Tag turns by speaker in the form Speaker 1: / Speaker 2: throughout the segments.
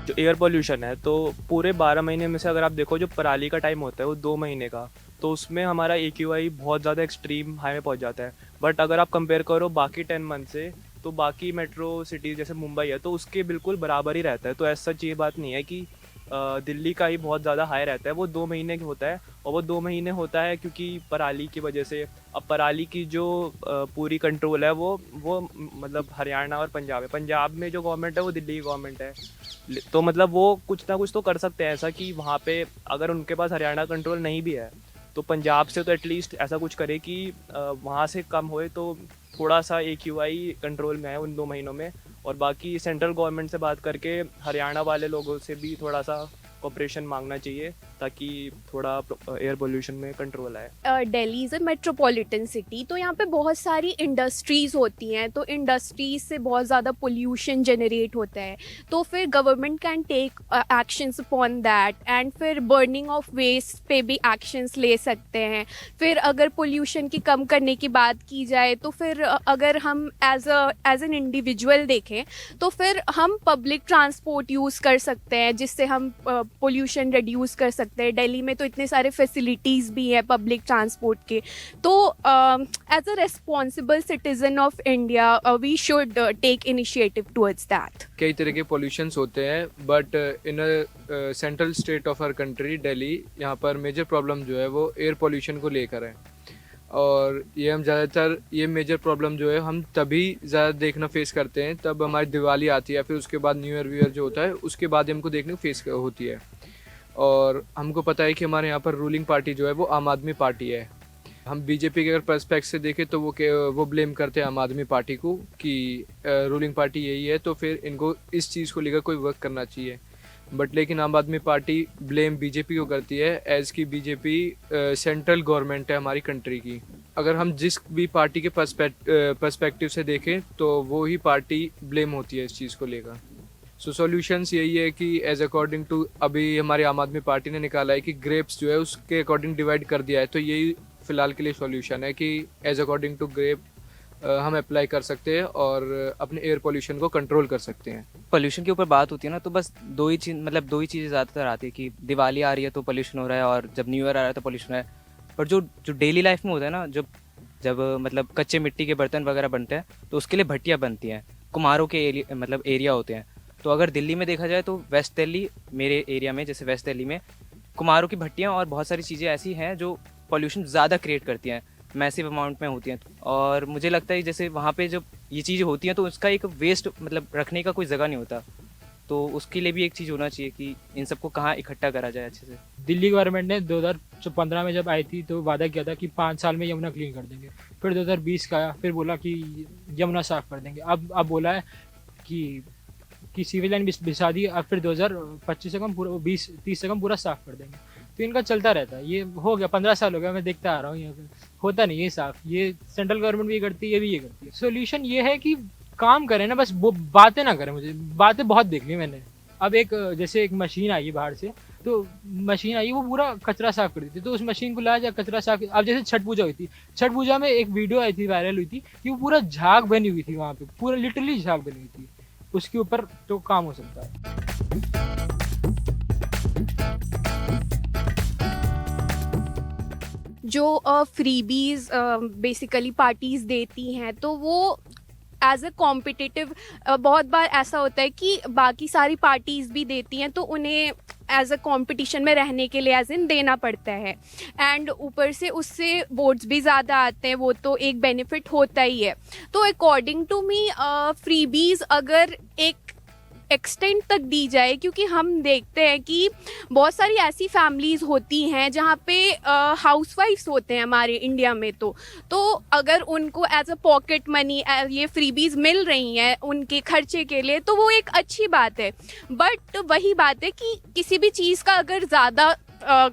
Speaker 1: जो air pollution है, तो पूरे 12 महीने में से अगर आप देखो, जो पराली का टाइम होता है वो 2 महीने का, तो उसमें हमारा AQI बहुत ज़्यादा एक्सट्रीम हाई में पहुंच जाता है। बट अगर आप कंपेयर करो बाकी 10 मंथ से, तो बाकी मेट्रो सिटीज़ जैसे मुंबई है, तो उसके बिल्कुल बराबर ही रहता है। तो ऐसा सच ये बात नहीं है कि दिल्ली का ही बहुत ज़्यादा हाई रहता है। वो 2 महीने की होता है, और वो 2 महीने होता है क्योंकि पराली की वजह से। अब पराली की जो पूरी कंट्रोल है, वो मतलब हरियाणा और पंजाब है। पंजाब में जो गवर्नमेंट है वो दिल्ली की गवर्नमेंट है। तो मतलब वो कुछ ना कुछ तो कर सकते हैं ऐसा कि वहाँ पे अगर उनके पास हरियाणा कंट्रोल नहीं भी है, तो पंजाब से तो एटलीस्ट ऐसा कुछ करे कि वहाँ से कम होए, तो थोड़ा सा AQI कंट्रोल में है उन 2 महीनों में। और बाकी सेंट्रल गवर्नमेंट से बात करके हरियाणा वाले लोगों से भी थोड़ा सा कोऑपरेशन मांगना चाहिए, ताकि थोड़ा एयर पोल्यूशन में कंट्रोल आए।
Speaker 2: Delhi is a metropolitan city, तो यहाँ पे बहुत सारी इंडस्ट्रीज़ होती हैं, तो इंडस्ट्रीज से बहुत ज़्यादा पोल्यूशन जनरेट होता है। तो फिर government can take actions upon that, and फिर बर्निंग ऑफ वेस्ट पे भी एक्शंस ले सकते हैं। फिर अगर पोल्यूशन की कम करने की बात की जाए, तो फिर अगर हम एज एन इंडिविजुअल देखें, तो फिर हम पब्लिक ट्रांसपोर्ट यूज़ कर सकते हैं, जिससे हम पोल्यूशन रिड्यूस कर सकते हैं। दिल्ली में तो इतने सारे फैसिलिटीज़ भी हैं पब्लिक ट्रांसपोर्ट के। तो as a responsible citizen of India, we should take initiative towards that.
Speaker 3: कई तरह के पोल्यूशंस होते हैं, but in central state of our country Delhi, यहाँ पर मेजर प्रॉब्लम जो है वो एयर पोल्यूशन को लेकर है। और ये हम ज़्यादातर ये मेजर प्रॉब्लम जो है हम तभी ज़्यादा देखना फेस करते हैं तब हमारी दिवाली आती है, फिर उसके बाद न्यू ईयर व्यू ईयर जो होता है उसके बाद हमको देखने को फेस होती है। और हमको पता है कि हमारे यहाँ पर रूलिंग पार्टी जो है वो आम आदमी पार्टी है। हम बीजेपी के अगर पर्सपेक्ट से देखें तो वो ब्लेम करते हैं आम आदमी पार्टी को कि रूलिंग पार्टी यही है, तो फिर इनको इस चीज़ को लेकर कोई वर्क करना चाहिए। बट लेकिन आम आदमी पार्टी ब्लेम बीजेपी को करती है, एज की बीजेपी सेंट्रल गवर्नमेंट है हमारी कंट्री की। अगर हम जिस भी पार्टी के पर्सपेक्टिव से देखें तो वो ही पार्टी ब्लेम होती है इस चीज़ को लेकर। सो सॉल्यूशंस यही है कि एज अकॉर्डिंग टू अभी हमारी आम आदमी पार्टी ने निकाला है कि ग्रेप्स जो है उसके अकॉर्डिंग डिवाइड कर दिया है, तो यही फ़िलहाल के लिए सॉल्यूशन है कि एज अकॉर्डिंग टू ग्रेप हम अप्लाई कर सकते हैं और अपने एयर पोल्यूशन को कंट्रोल कर सकते हैं।
Speaker 4: पोल्यूशन के ऊपर बात होती है ना, तो बस दो ही चीज़ें ज़्यादातर आती है कि दिवाली आ रही है तो पोल्यूशन हो रहा है, और जब न्यू ईयर आ रहा है तो पोल्यूशन है। पर जो जो डेली लाइफ में होता है ना, जब जब मतलब कच्चे मिट्टी के बर्तन वगैरह बनते हैं तो उसके लिए भट्टियाँ बनती हैं, कुम्हारों के एरिया होते हैं। तो अगर दिल्ली में देखा जाए तो वेस्ट दिल्ली, मेरे एरिया में जैसे वेस्ट दिल्ली में कुम्हारों की भट्टियाँ और बहुत सारी चीज़ें ऐसी हैं जो पॉल्यूशन ज़्यादा क्रिएट करती हैं, मैसिव अमाउंट में होती हैं। और मुझे लगता है जैसे वहाँ पे जब ये चीज़ें होती हैं तो उसका एक वेस्ट रखने का कोई जगह नहीं होता, तो उसके लिए भी एक चीज़ होना चाहिए कि इन सबको कहाँ इकट्ठा करा जाए अच्छे से।
Speaker 5: दिल्ली गवर्नमेंट ने 2015 में जब आई थी तो वादा किया था कि 5 साल में यमुना क्लीन कर देंगे। फिर 2020 का आया, फिर बोला कि यमुना साफ कर देंगे। अब बोला है कि सीवेज लाइन बिछा दी, अब फिर 2025 से कम पूरा 20-30 से कम पूरा साफ कर देंगे। तो इनका चलता रहता है, ये हो गया 15 साल हो गया, मैं देखता आ रहा हूँ यहाँ पे होता नहीं है साफ। ये सेंट्रल गवर्नमेंट भी करती है, ये भी ये करती है। सोल्यूशन ये है कि काम करें ना, बस वो बातें ना करें। मुझे बातें बहुत देख ली मैंने। अब जैसे एक मशीन आई है बाहर से, तो मशीन आई वो पूरा कचरा साफ कर देती, तो उस मशीन को लाया जाए कचरा साफ। अब जैसे छठ पूजा हुई थी, छठ पूजा में एक वीडियो आई थी, वायरल हुई थी कि वो पूरा झाग बनी हुई थी वहाँ पे, पूरा लिटरली झाग बनी हुई थी। उसके ऊपर तो काम हो सकता है।
Speaker 2: जो फ्रीबीज बेसिकली पार्टीज देती हैं, तो वो एज अ कॉम्पिटिटिव, बहुत बार ऐसा होता है कि बाकी सारी पार्टीज भी देती हैं, तो उन्हें एज अ कंपटीशन में रहने के लिए एज इन देना पड़ता है। एंड ऊपर से उससे वोट्स भी ज़्यादा आते हैं, वो तो एक बेनिफिट होता ही है। तो अकॉर्डिंग टू मी फ्रीबीज अगर एक एक्सटेंट तक दी जाए, क्योंकि हम देखते हैं कि बहुत सारी ऐसी फैमिलीज़ होती हैं जहाँ पे हाउसवाइफ्स होते हैं हमारे इंडिया में। तो अगर उनको एज अ पॉकेट मनी ये फ्रीबीज मिल रही हैं उनके खर्चे के लिए, तो वो एक अच्छी बात है। बट वही बात है कि किसी भी चीज़ का अगर ज़्यादा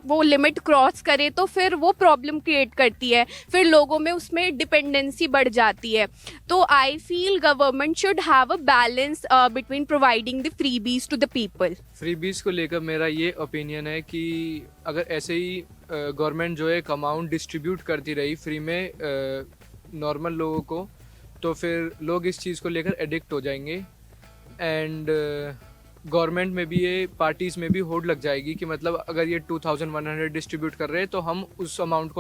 Speaker 2: वो लिमिट क्रॉस करे तो फिर वो प्रॉब्लम क्रिएट करती है, फिर लोगों में उसमें डिपेंडेंसी बढ़ जाती है। तो I feel government should have a balance between providing the freebies to the people.
Speaker 3: Freebies को लेकर मेरा ये ओपिनियन है कि अगर ऐसे ही गवर्नमेंट जो है एक अमाउंट डिस्ट्रीब्यूट करती रही फ्री में नॉर्मल लोगों को, तो फिर लोग इस चीज़ को लेकर एडिक्ट हो जाएंगे एंड गवर्नमेंट में भी ये पार्टीज़ में भी होड़ लग जाएगी कि मतलब अगर ये 2100 डिस्ट्रीब्यूट कर रहे हैं तो हम उस अमाउंट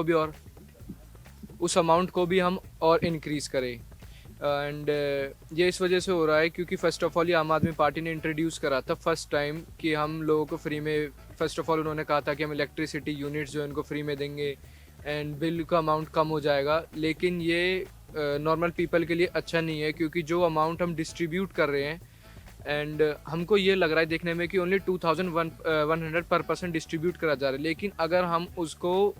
Speaker 3: को भी हम और इंक्रीज़ करें एंड ये इस वजह से हो रहा है क्योंकि फ़र्स्ट ऑफ ऑल ये आम आदमी पार्टी ने इंट्रोड्यूस करा था फर्स्ट टाइम कि हम लोगों को फ्री में, फ़र्स्ट ऑफ ऑल उन्होंने कहा था कि हम इलेक्ट्रिसिटी यूनिट्स जो है उनको फ्री में देंगे एंड बिल का अमाउंट कम हो जाएगा, लेकिन ये नॉर्मल पीपल के लिए अच्छा नहीं है क्योंकि जो अमाउंट हम डिस्ट्रीब्यूट कर रहे हैं एंड हमको ये लग रहा है देखने में कि ओनली 2100 पर पर्सन डिस्ट्रीब्यूट करा जा रहा है, लेकिन अगर हम उसको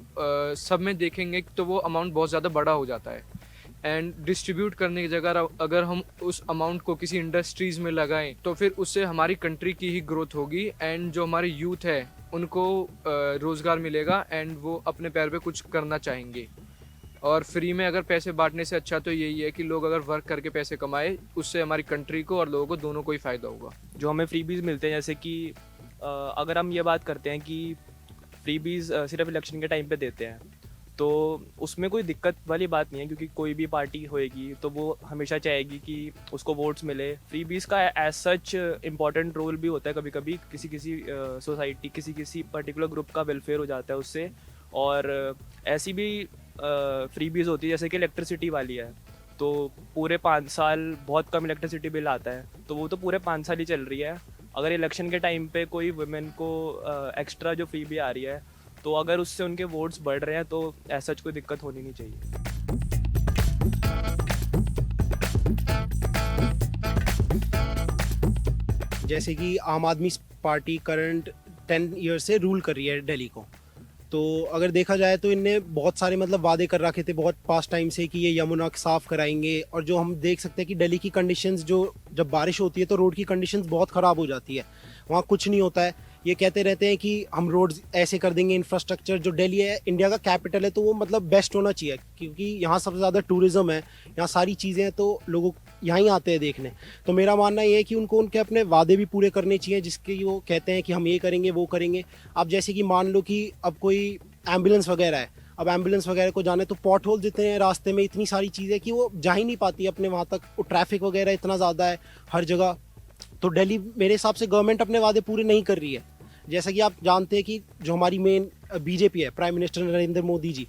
Speaker 3: सब में देखेंगे तो वो अमाउंट बहुत ज़्यादा बड़ा हो जाता है एंड डिस्ट्रीब्यूट करने की जगह अगर हम उस अमाउंट को किसी इंडस्ट्रीज़ में लगाएं तो फिर उससे हमारी कंट्री की ही ग्रोथ होगी एंड जो हमारे यूथ है उनको रोज़गार मिलेगा एंड वो अपने पैर पे कुछ करना चाहेंगे। और फ्री में अगर पैसे बांटने से अच्छा तो यही है कि लोग अगर वर्क करके पैसे कमाए, उससे हमारी कंट्री को और लोगों को दोनों को ही फ़ायदा होगा।
Speaker 1: जो हमें फ्रीबीज मिलते हैं, जैसे कि अगर हम ये बात करते हैं कि फ्रीबीज सिर्फ इलेक्शन के टाइम पे देते हैं, तो उसमें कोई दिक्कत वाली बात नहीं है क्योंकि कोई भी पार्टी होएगी तो वो हमेशा चाहेगी कि उसको वोट्स मिले। फ्रीबीज का एज सच इम्पॉर्टेंट रोल भी होता है कभी कभी, किसी सोसाइटी किसी पर्टिकुलर ग्रुप का वेलफेयर हो जाता है उससे। और ऐसी भी फ्रीबीज होती है जैसे कि इलेक्ट्रिसिटी वाली है, तो पूरे 5 साल बहुत कम इलेक्ट्रिसिटी बिल आता है, तो वो तो पूरे 5 साल ही चल रही है। अगर इलेक्शन के टाइम पे कोई वुमेन को एक्स्ट्रा जो फ्री भी आ रही है, तो अगर उससे उनके वोट्स बढ़ रहे हैं तो ऐसा कोई दिक्कत होनी नहीं चाहिए।
Speaker 6: जैसे कि आम आदमी पार्टी करंट 10 ईयर से रूल कर रही है दिल्ली को, तो अगर देखा जाए तो इनने बहुत सारे मतलब वादे कर रखे थे बहुत पास्ट टाइम से कि ये यमुना साफ़ कराएंगे। और जो हम देख सकते हैं कि दिल्ली की कंडीशंस, जो जब बारिश होती है तो रोड की कंडीशंस बहुत ख़राब हो जाती है, वहाँ कुछ नहीं होता है। ये कहते रहते हैं कि हम रोड्स ऐसे कर देंगे, इंफ्रास्ट्रक्चर, जो दिल्ली है इंडिया का कैपिटल है तो वो मतलब बेस्ट होना चाहिए क्योंकि यहाँ सबसे ज़्यादा टूरिज़्म है, यहाँ सारी चीज़ें हैं तो लोग यहाँ ही आते हैं देखने। तो मेरा मानना ये है कि उनको उनके अपने वादे भी पूरे करने चाहिए जिसके वो कहते हैं कि हम ये करेंगे वो करेंगे। अब जैसे कि मान लो कि अब कोई एम्बुलेंस वगैरह है, अब एम्बुलेंस वगैरह को जाने तो पॉट होल इतने हैं रास्ते में, इतनी सारी चीज़ें कि वो जा ही नहीं पाती अपने वहाँ तक, वो ट्रैफिक वगैरह इतना ज़्यादा है हर जगह। तो दिल्ली मेरे हिसाब से गवर्नमेंट अपने वादे पूरे नहीं कर रही है। जैसा कि आप जानते हैं कि जो हमारी मेन बीजेपी है, प्राइम मिनिस्टर नरेंद्र मोदी जी,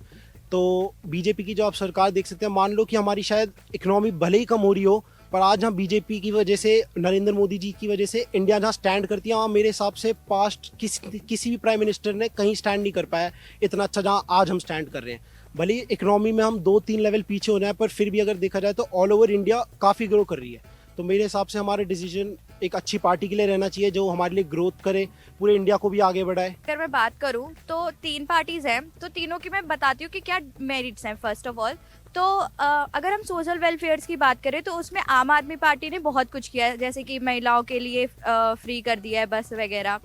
Speaker 6: तो बीजेपी की जो आप सरकार देख सकते हैं, मान लो कि हमारी शायद इकोनॉमी भले ही कम हो रही हो, पर आज हम बीजेपी की वजह से, नरेंद्र मोदी जी की वजह से इंडिया जहाँ स्टैंड करती है वहाँ मेरे हिसाब से पास्ट किसी भी प्राइम मिनिस्टर ने कहीं स्टैंड नहीं कर पाया इतना अच्छा जहाँ आज हम स्टैंड कर रहे हैं। भले ही इकोनॉमी में हम 2-3 लेवल पीछे हो रहे हैं, पर फिर भी अगर देखा जाए तो ऑल ओवर इंडिया काफ़ी ग्रो कर रही है। तो मेरे हिसाब से हमारे डिसीजन एक अच्छी पार्टी के लिए रहना चाहिए जो हमारे लिए ग्रोथ करे, पूरे इंडिया को भी आगे बढ़ाए।
Speaker 7: अगर मैं बात करूं तो 3 पार्टीज हैं, तो तीनों की मैं बताती हूँ कि क्या मेरिट्स हैं। फर्स्ट ऑफ ऑल तो अगर हम सोशल वेलफेयर्स की बात करें तो उसमें आम आदमी पार्टी ने बहुत कुछ किया है, जैसे कि महिलाओं के लिए फ्री कर दिया है बस वगैरह।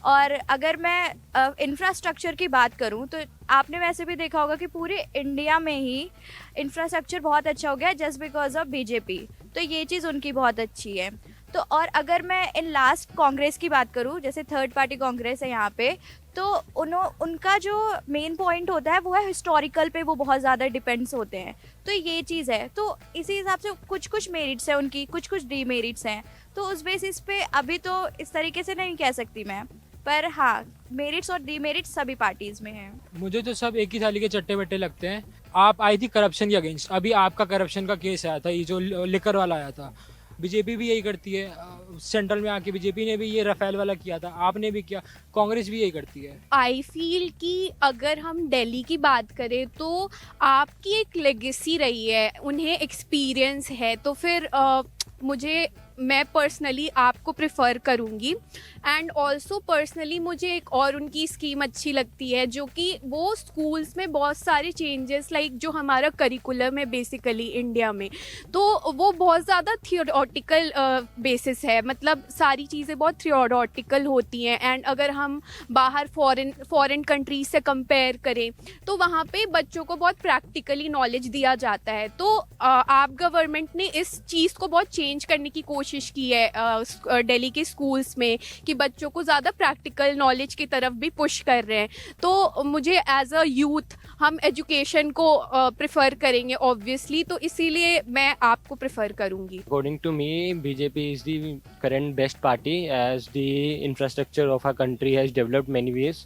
Speaker 7: और अगर मैं इंफ्रास्ट्रक्चर की बात करूं तो आपने वैसे भी देखा होगा कि पूरे इंडिया में ही इंफ्रास्ट्रक्चर बहुत अच्छा हो गया है जस्ट बिकॉज ऑफ बीजेपी, तो ये चीज़ उनकी बहुत अच्छी है। तो और अगर मैं इन लास्ट कांग्रेस की बात करूं, जैसे थर्ड पार्टी कांग्रेस है यहाँ पे, तो उनका जो मेन पॉइंट होता है वो है हिस्टोरिकल पे वो बहुत ज़्यादा डिपेंड्स होते हैं, तो ये चीज़ है। तो इसी हिसाब से कुछ मेरिट्स हैं उनकी, कुछ डीमेरिट्स हैं, तो उस बेसिस पे अभी तो इस तरीके से नहीं कह सकती मैं, पर हाँ मेरिट्स और डीमेरिट्स सभी पार्टीज में हैं।
Speaker 5: मुझे तो सब एक ही थाली के चट्टे बट्टे लगते हैं। आप आई थी करप्शन के अगेंस्ट, अभी आपका करप्शन का केस आया था, ये जो लिकर वाला आया था, बीजेपी भी यही करती है। सेंट्रल में आके बीजेपी ने भी ये राफेल वाला किया था, आपने भी किया, कांग्रेस भी यही करती है।
Speaker 2: आई फील कि अगर हम दिल्ली की बात करें तो आपकी एक लेगेसी रही है, उन्हें एक्सपीरियंस है, तो फिर मैं पर्सनली आपको प्रेफर करूँगी। एंड ऑल्सो पर्सनली मुझे एक और उनकी स्कीम अच्छी लगती है जो कि वो स्कूल्स में बहुत सारे चेंजेस, लाइक जो हमारा करिकुलम है बेसिकली इंडिया में, तो वो बहुत ज़्यादा थियोरेटिकल बेसिस है, मतलब सारी चीज़ें बहुत थियोरेटिकल होती हैं। एंड अगर हम बाहर फॉरेन कंट्रीज से कंपेयर करें तो वहाँ पे बच्चों को बहुत प्रैक्टिकली नॉलेज दिया जाता है। तो आप गवर्नमेंट ने इस चीज़ को बहुत चेंज करने की कोशिश कोशिश की है दिल्ली के स्कूल्स में कि बच्चों को ज़्यादा प्रैक्टिकल नॉलेज की तरफ भी पुश कर रहे हैं। तो मुझे एज अ यूथ हम एजुकेशन को प्रेफर करेंगे ऑब्वियसली, तो इसीलिए मैं आपको प्रेफर करूँगी।
Speaker 8: According to me, BJP is the current best party as the infrastructure of our country has developed many ways.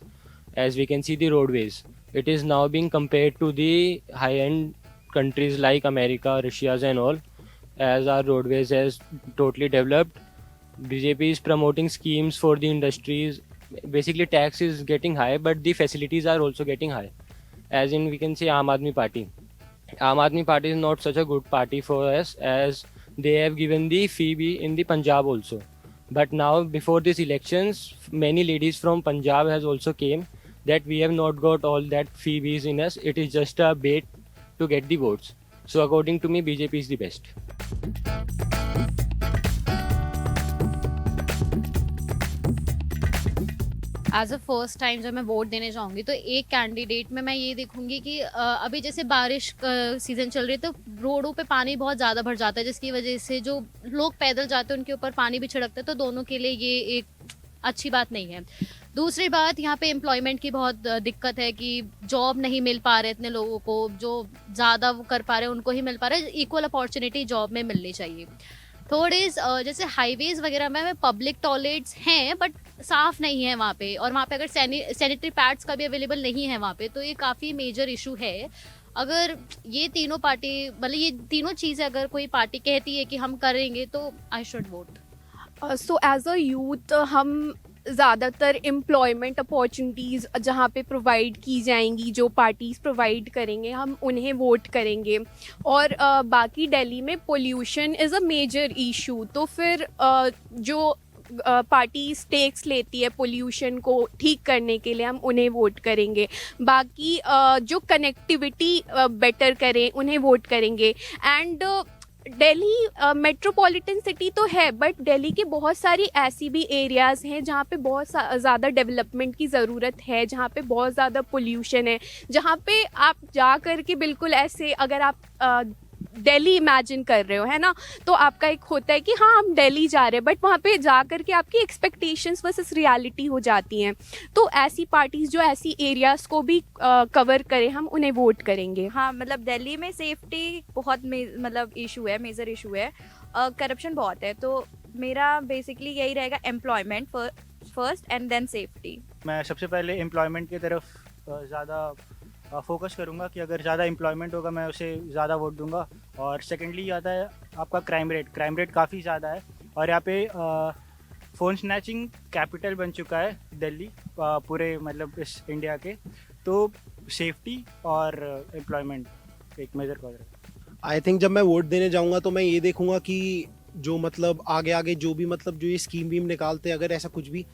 Speaker 8: As we can see the roadways, it is now being compared to the high-end countries like America, Russia and all. As our roadways has totally developed, BJP is promoting schemes for the industries. Basically, tax is getting high, but the facilities are also getting high. As in, we can say Aam Aadmi Party. Aam Aadmi Party is not such a good party for us as they have given the fee in the Punjab also. But now, before these elections, many ladies from Punjab has also came that we have not got all that fees in us. It is just a bait to get the votes. So according to me, BJP is the best.
Speaker 9: As a first time जब मैं vote देने जाऊंगी तो एक candidate में मैं ये देखूंगी कि अभी जैसे बारिश का सीज़न चल रही है तो रोडों पे पानी बहुत ज़्यादा भर जाता है, जिसकी वजह से जो लोग पैदल जाते हैं उनके ऊपर पानी भी छिड़कता है, तो दोनों के लिए ये एक अच्छी बात नहीं है। दूसरी बात, यहाँ पे एम्प्लॉयमेंट की बहुत दिक्कत है कि जॉब नहीं मिल पा रहे इतने लोगों को, जो ज़्यादा वो कर पा रहे हैं उनको ही मिल पा रहा है। इक्वल अपॉर्चुनिटी जॉब में मिलनी चाहिए। थर्ड इज़ जैसे हाईवेज वगैरह में पब्लिक टॉयलेट्स हैं बट साफ़ नहीं है वहाँ पे, और वहाँ पे अगर सैनिटरी पैड्स का भी अवेलेबल नहीं है वहाँ पे, तो ये काफ़ी मेजर इशू है। अगर ये तीनों पार्टी, मतलब ये तीनों चीज़ें अगर कोई पार्टी कहती है कि हम करेंगे तो I should vote.
Speaker 2: So as a youth हम ज़्यादातर एम्प्लॉयमेंट अपॉर्चुनिटीज़ जहाँ पे प्रोवाइड की जाएंगी, जो पार्टीज़ प्रोवाइड करेंगे, हम उन्हें वोट करेंगे। और बाकी दिल्ली में pollution is a major issue, तो फिर जो पार्टी स्टेक्स लेती है पोल्यूशन को ठीक करने के लिए, हम उन्हें वोट करेंगे। बाकी जो कनेक्टिविटी बेटर करें उन्हें वोट करेंगे। एंड दिल्ली मेट्रोपॉलिटन सिटी तो है, बट दिल्ली के बहुत सारी ऐसी भी एरियाज़ हैं जहाँ पे बहुत ज़्यादा डेवलपमेंट की ज़रूरत है, जहाँ पे बहुत ज़्यादा पोल्यूशन है, जहाँ पे आप जा कर के बिल्कुल ऐसे, अगर आप दिल्ली इमेजिन कर रहे हो, है ना, तो आपका एक होता है कि हाँ हम दिल्ली जा रहे हैं, बट वहाँ पे जा कर के आपकी एक्सपेक्टेशंस वर्सेस रियलिटी हो जाती हैं। तो ऐसी पार्टीज़ जो ऐसी एरियाज़ को भी कवर करें, हम उन्हें वोट करेंगे।
Speaker 7: हाँ, मतलब दिल्ली में सेफ्टी बहुत मतलब इशू है, मेजर इशू है, करप्शन बहुत है। तो मेरा बेसिकली यही रहेगा, employment first and then safety.
Speaker 10: मैं सबसे पहले एम्प्लॉयमेंट की तरफ ज़्यादा फोकस करूँगा कि अगर ज़्यादा एम्प्लॉयमेंट होगा मैं उसे ज़्यादा वोट दूंगा। और सेकेंडली आता है आपका क्राइम रेट काफ़ी ज़्यादा है, और यहाँ पे फ़ोन स्नैचिंग कैपिटल बन चुका है दिल्ली पूरे मतलब इस इंडिया के। तो सेफ्टी और एम्प्लॉयमेंट एक मेजर कॉज है।
Speaker 6: आई थिंक जब मैं वोट देने जाऊंगा तो मैं ये देखूंगा कि जो मतलब आगे जो भी मतलब जो ये स्कीम वीम निकालते हैं, अगर ऐसा कुछ भी,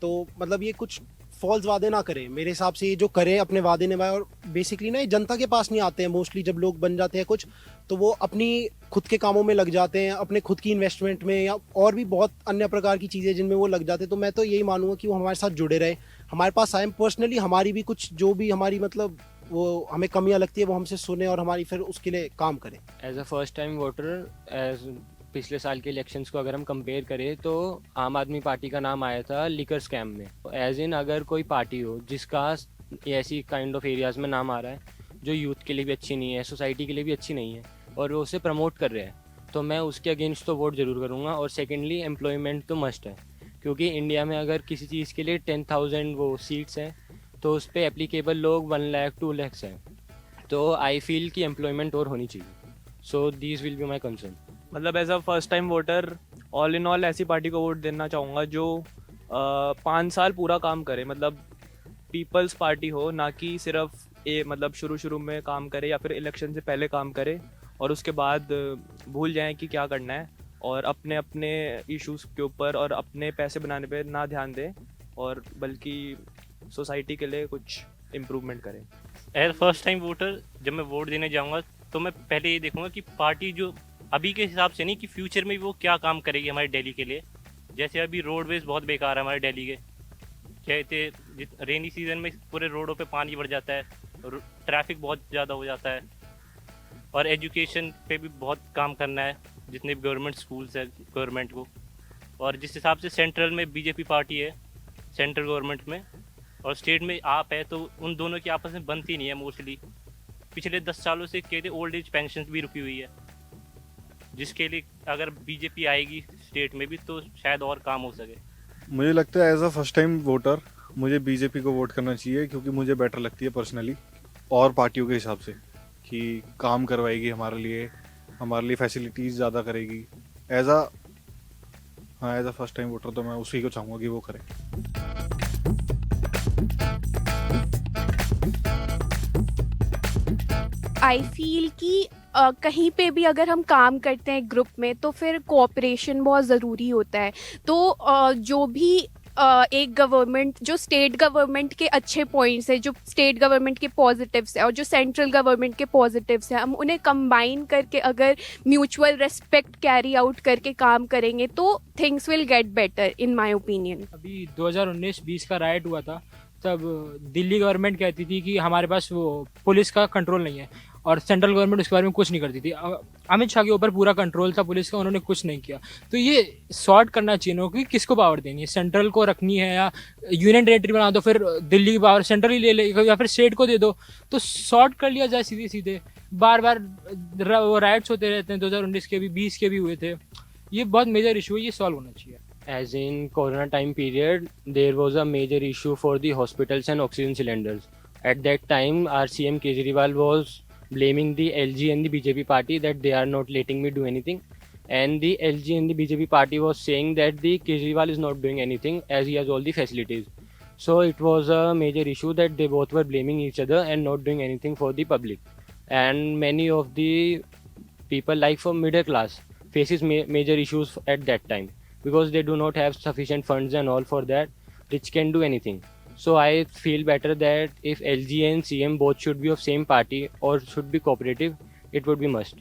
Speaker 6: तो मतलब ये कुछ फॉल्स वादे ना करें। मेरे हिसाब से ये जो करें अपने वादे निभाएं। और बेसिकली ना ये जनता के पास नहीं आते हैं मोस्टली। जब लोग बन जाते हैं कुछ, तो वो अपनी खुद के कामों में लग जाते हैं, अपने खुद की इन्वेस्टमेंट में, या और भी बहुत अन्य प्रकार की चीज़ें जिनमें वो लग जाते हैं। तो मैं तो यही मानूंगा कि वो हमारे साथ जुड़े रहे, हमारे पास आए, पर्सनली हमारी भी कुछ जो भी हमारी मतलब वो हमें कमियां लगती है वो हमसे सुने और हमारी फिर उसके लिए काम करें।
Speaker 8: As a first time voter, as पिछले साल के इलेक्शंस को अगर हम कंपेयर करें तो आम आदमी पार्टी का नाम आया था लिकर स्कैम में। एज इन अगर कोई पार्टी हो जिसका ऐसी काइंड ऑफ एरियाज़ में नाम आ रहा है जो यूथ के लिए भी अच्छी नहीं है, सोसाइटी के लिए भी अच्छी नहीं है, और वो उसे प्रमोट कर रहे हैं, तो मैं उसके अगेंस्ट तो वोट ज़रूर करूँगा। और सेकेंडली एम्प्लॉयमेंट तो मस्ट है, क्योंकि इंडिया में अगर किसी चीज़ के लिए 10,000 वो सीट्स हैं तो उस पर एप्लीकेबल लोग 1 लाख 2 लाख हैं। तो आई फील कि एम्प्लॉयमेंट और होनी चाहिए। So these will be my concern.
Speaker 1: मतलब as a first time voter, all in all ऐसी पार्टी को वोट देना चाहूँगा जो 5 साल पूरा काम करे, मतलब पीपल्स पार्टी हो, ना कि सिर्फ मतलब शुरू में काम करे या फिर इलेक्शन से पहले काम करे और उसके बाद भूल जाएं कि क्या करना है, और अपने इश्यूज़ के ऊपर और अपने पैसे बनाने पे ना ध्यान दें, और बल्कि सोसाइटी के लिए कुछ इम्प्रूवमेंट करें।
Speaker 11: एज फर्स्ट टाइम वोटर जब मैं वोट देने जाऊंगा तो मैं पहले ये देखूंगा कि पार्टी जो अभी के हिसाब से नहीं, कि फ्यूचर में वो क्या काम करेगी हमारे दिल्ली के लिए। जैसे अभी रोडवेज बहुत बेकार है हमारे दिल्ली के, कहते रेनी सीजन में पूरे रोडों पे पानी भर जाता है, ट्रैफिक बहुत ज़्यादा हो जाता है, और एजुकेशन पे भी बहुत काम करना है। जितने भी गवर्नमेंट स्कूल्स हैं गवर्नमेंट को, और जिस हिसाब से सेंट्रल में बीजेपी पार्टी है सेंट्रल गवर्नमेंट में और स्टेट में आप है, तो उन दोनों की आपस में बनती नहीं है मोस्टली। पिछले 10 सालों से कहते ओल्ड एज पेंशन भी रुकी हुई है, जिसके लिए अगर बीजेपी आएगी स्टेट में भी तो शायद और काम हो सके।
Speaker 12: मुझे लगता है as a first time voter मुझे बीजेपी को वोट करना चाहिए, क्योंकि मुझे बेटर लगती है पर्सनली और पार्टियों के हिसाब से कि काम करवाएगी हमारे लिए फैसिलिटीज़ ज़्यादा करेगी। As a first time voter तो मैं उसी को चाहूँगा कि वो करे।
Speaker 2: आई फील कि कहीं पे भी अगर हम काम करते हैं ग्रुप में तो फिर कोऑपरेशन बहुत ज़रूरी होता है। तो जो भी एक गवर्नमेंट, जो स्टेट गवर्नमेंट के अच्छे पॉइंट्स है, जो स्टेट गवर्नमेंट के पॉजिटिव्स है और जो सेंट्रल गवर्नमेंट के पॉजिटिव्स हैं, हम उन्हें कंबाइन करके अगर म्यूचुअल रेस्पेक्ट कैरी आउट करके काम करेंगे तो things will get better in my opinion.
Speaker 5: अभी 2019-20 का राइट हुआ था, तब दिल्ली गवर्नमेंट कहती थी कि हमारे पास वो पुलिस का कंट्रोल नहीं है और सेंट्रल गवर्नमेंट उसके बारे में कुछ नहीं करती थी। अमित शाह के ऊपर पूरा कंट्रोल था पुलिस का, उन्होंने कुछ नहीं किया। तो ये सॉर्ट करना चाहिए ना कि किसको पावर देनी है, सेंट्रल को रखनी है या यूनियन टेरेटरी बना दो, फिर दिल्ली की पावर सेंट्रल ही ले ले या फिर स्टेट को दे दो, तो सॉर्ट कर लिया जाए सीधे सीधे। बार बार वो राइट्स होते रहते हैं, 2019 के भी 20 के भी हुए थे। ये बहुत मेजर इशू है, ये सॉल्व होना चाहिए।
Speaker 8: As in Corona time period, there was a major issue for the hospitals and oxygen cylinders. At that time, our CM Kejriwal was blaming the LG and the BJP party that they are not letting me do anything. And the LG and the BJP party was saying that the Kejriwal is not doing anything as he has all the facilities. So it was a major issue that they both were blaming each other and not doing anything for the public. And many of the people, like from middle class, faces major issues at that time, because they do not have sufficient funds and all for that, which can do anything. So I feel better that if LG and CM both should be of same party or should be cooperative, it would be must.